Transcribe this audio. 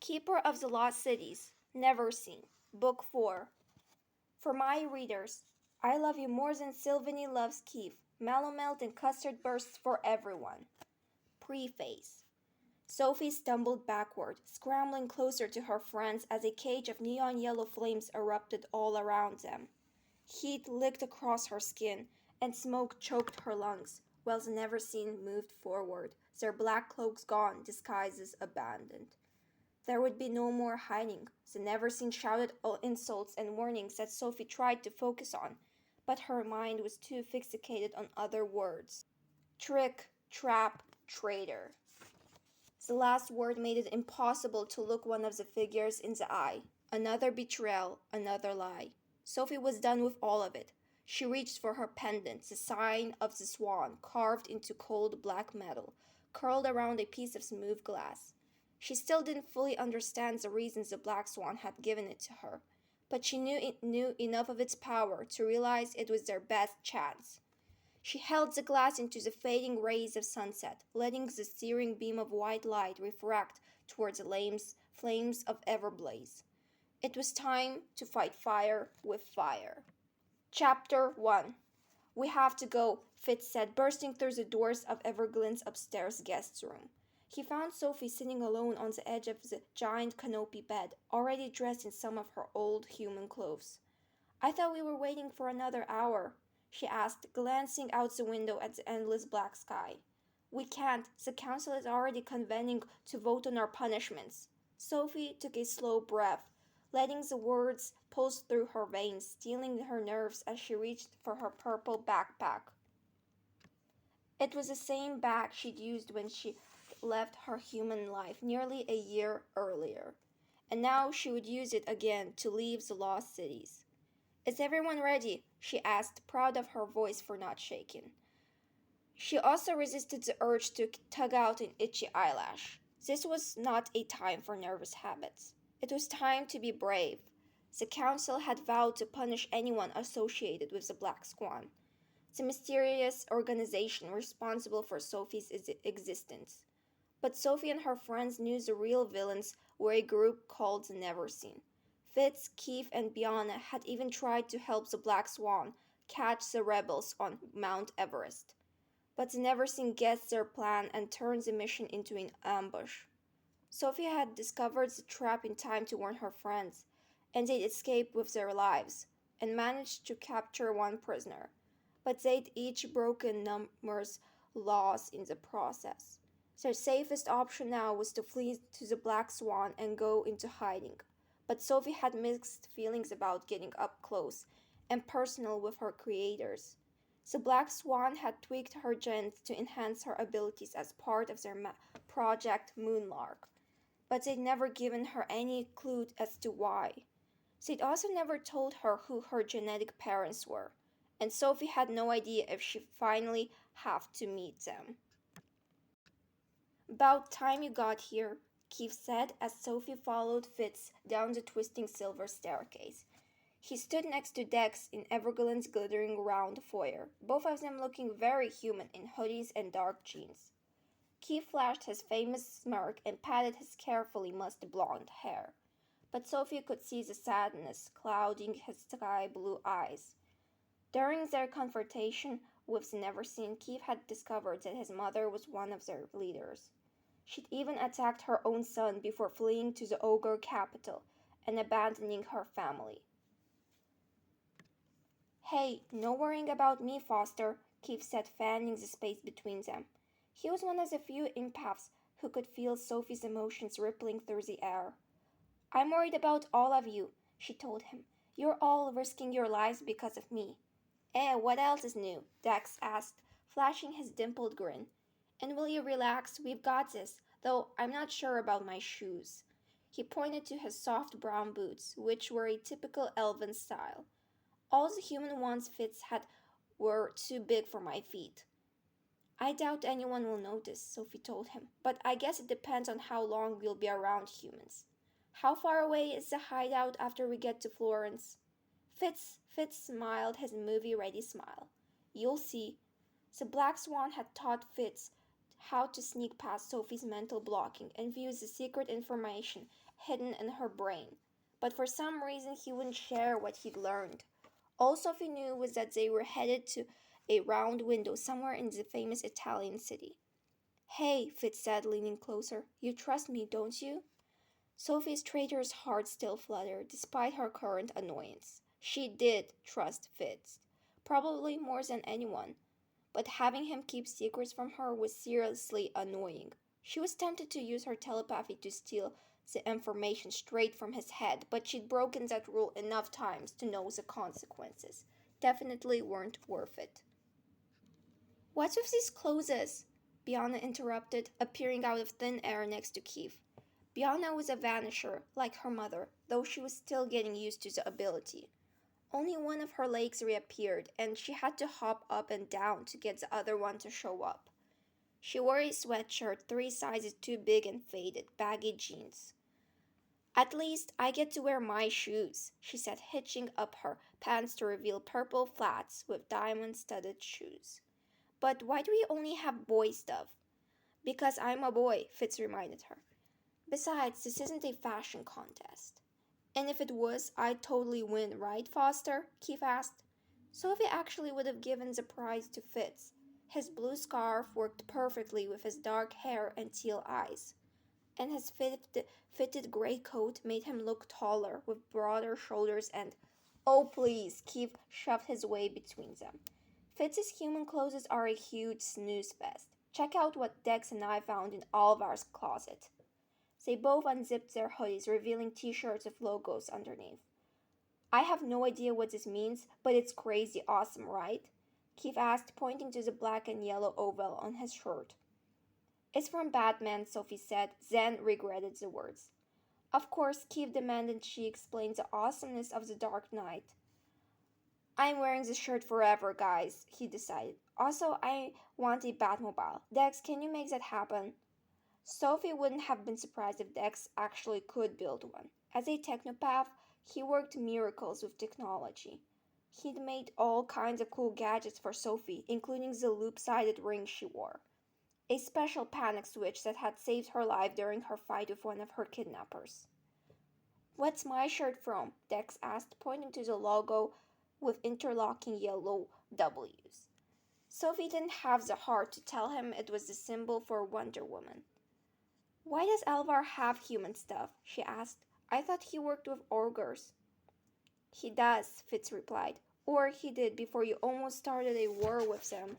Keeper of the Lost Cities, Neverseen, Book 4. For my readers, I love you more than Sylvanie loves Keith. Melomelt and custard bursts for everyone. Preface. Sophie stumbled backward, scrambling closer to her friends as a cage of neon yellow flames erupted all around them. Heat licked across her skin, and smoke choked her lungs, while the Neverseen moved forward, their black cloaks gone, disguises abandoned. There would be no more hiding. The Neverseen shouted insults and warnings that Sophie tried to focus on, but her mind was too fixated on other words. Trick, trap, traitor. The last word made it impossible to look one of the figures in the eye. Another betrayal, another lie. Sophie was done with all of it. She reached for her pendant, the sign of the swan, carved into cold black metal, curled around a piece of smooth glass. She still didn't fully understand the reasons the black swan had given it to her, but she knew enough of its power to realize it was their best chance. She held the glass into the fading rays of sunset, letting the searing beam of white light refract towards the flames of Everblaze. It was time to fight fire with fire. Chapter 1. We have to go, Fitz said, bursting through the doors of Everglenn's upstairs guest room. He found Sophie sitting alone on the edge of the giant canopy bed, already dressed in some of her old human clothes. I thought we were waiting for another hour, she asked, glancing out the window at the endless black sky. We can't. The council is already convening to vote on our punishments. Sophie took a slow breath, letting the words pulse through her veins, stealing her nerves as she reached for her purple backpack. It was the same bag she'd used when she left her human life nearly a year earlier, and now she would use it again to leave the lost cities. Is everyone ready? She asked, proud of her voice for not shaking. She also resisted the urge to tug out an itchy eyelash. This was not a time for nervous habits. It was time to be brave. The council had vowed to punish anyone associated with the Black Swan, the mysterious organization responsible for Sophie's existence. But Sophie and her friends knew the real villains were a group called the Neverseen. Fitz, Keith, and Biana had even tried to help the Black Swan catch the rebels on Mount Everest. But the Neverseen guessed their plan and turned the mission into an ambush. Sophie had discovered the trap in time to warn her friends, and they'd escaped with their lives, and managed to capture one prisoner. But they'd each broken numerous laws in the process. Their safest option now was to flee to the Black Swan and go into hiding. But Sophie had mixed feelings about getting up close and personal with her creators. The Black Swan had tweaked her genes to enhance her abilities as part of their Project Moonlark, but they'd never given her any clue as to why. They'd also never told her who her genetic parents were, and Sophie had no idea if she'd finally have to meet them. About time you got here, Keith said as Sophie followed Fitz down the twisting silver staircase. He stood next to Dex in Everglenn's glittering round foyer, both of them looking very human in hoodies and dark jeans. Keith flashed his famous smirk and patted his carefully mussed blonde hair, but Sophie could see the sadness clouding his sky-blue eyes. During their confrontation with the Neverseen, Keith had discovered that his mother was one of their leaders. She'd even attacked her own son before fleeing to the ogre capital and abandoning her family. Hey, no worrying about me, Foster, Keith said, fanning the space between them. He was one of the few empaths who could feel Sophie's emotions rippling through the air. I'm worried about all of you, she told him. You're all risking your lives because of me. What else is new? Dex asked, flashing his dimpled grin. And will you relax? We've got this, though I'm not sure about my shoes. He pointed to his soft brown boots, which were a typical elven style. All the human ones Fitz had were too big for my feet. I doubt anyone will notice, Sophie told him, but I guess it depends on how long we'll be around humans. How far away is the hideout after we get to Florence? Fitz smiled his movie-ready smile. You'll see. The Black Swan had taught Fitz how to sneak past Sophie's mental blocking and use the secret information hidden in her brain. But for some reason, he wouldn't share what he'd learned. All Sophie knew was that they were headed to a round window somewhere in the famous Italian city. Hey, Fitz said, leaning closer. You trust me, don't you? Sophie's traitor's heart still fluttered, despite her current annoyance. She did trust Fitz, probably more than anyone, but having him keep secrets from her was seriously annoying. She was tempted to use her telepathy to steal the information straight from his head, but she'd broken that rule enough times to know the consequences definitely weren't worth it. What's with these clothes? Bianca interrupted, appearing out of thin air next to Keith. Bianca was a vanisher, like her mother, though she was still getting used to the ability. Only one of her legs reappeared, and she had to hop up and down to get the other one to show up. She wore a sweatshirt 3 sizes too big and faded, baggy jeans. At least I get to wear my shoes, she said, hitching up her pants to reveal purple flats with diamond-studded shoes. But why do we only have boy stuff? Because I'm a boy, Fitz reminded her. Besides, this isn't a fashion contest. And if it was, I'd totally win, right, Foster? Keith asked. Sophie actually would have given the prize to Fitz. His blue scarf worked perfectly with his dark hair and teal eyes, and his fitted gray coat made him look taller, with broader shoulders and... Oh, please, Keith shoved his way between them. Fitz's human clothes are a huge snooze fest. Check out what Dex and I found in Alvar's closet. They both unzipped their hoodies, revealing t-shirts with logos underneath. I have no idea what this means, but it's crazy awesome, right? Keith asked, pointing to the black and yellow oval on his shirt. It's from Batman, Sophie said, then regretted the words. Of course, Keith demanded she explain the awesomeness of the Dark Knight. I'm wearing this shirt forever, guys, he decided. Also, I want a Batmobile. Dex, can you make that happen? Sophie wouldn't have been surprised if Dex actually could build one. As a technopath, he worked miracles with technology. He'd made all kinds of cool gadgets for Sophie, including the loop-sided ring she wore. A special panic switch that had saved her life during her fight with one of her kidnappers. What's my shirt from? Dex asked, pointing to the logo with interlocking yellow W's. Sophie didn't have the heart to tell him it was the symbol for Wonder Woman. Why does Alvar have human stuff? She asked. I thought he worked with ogres. He does, Fitz replied. Or he did before you almost started a war with them.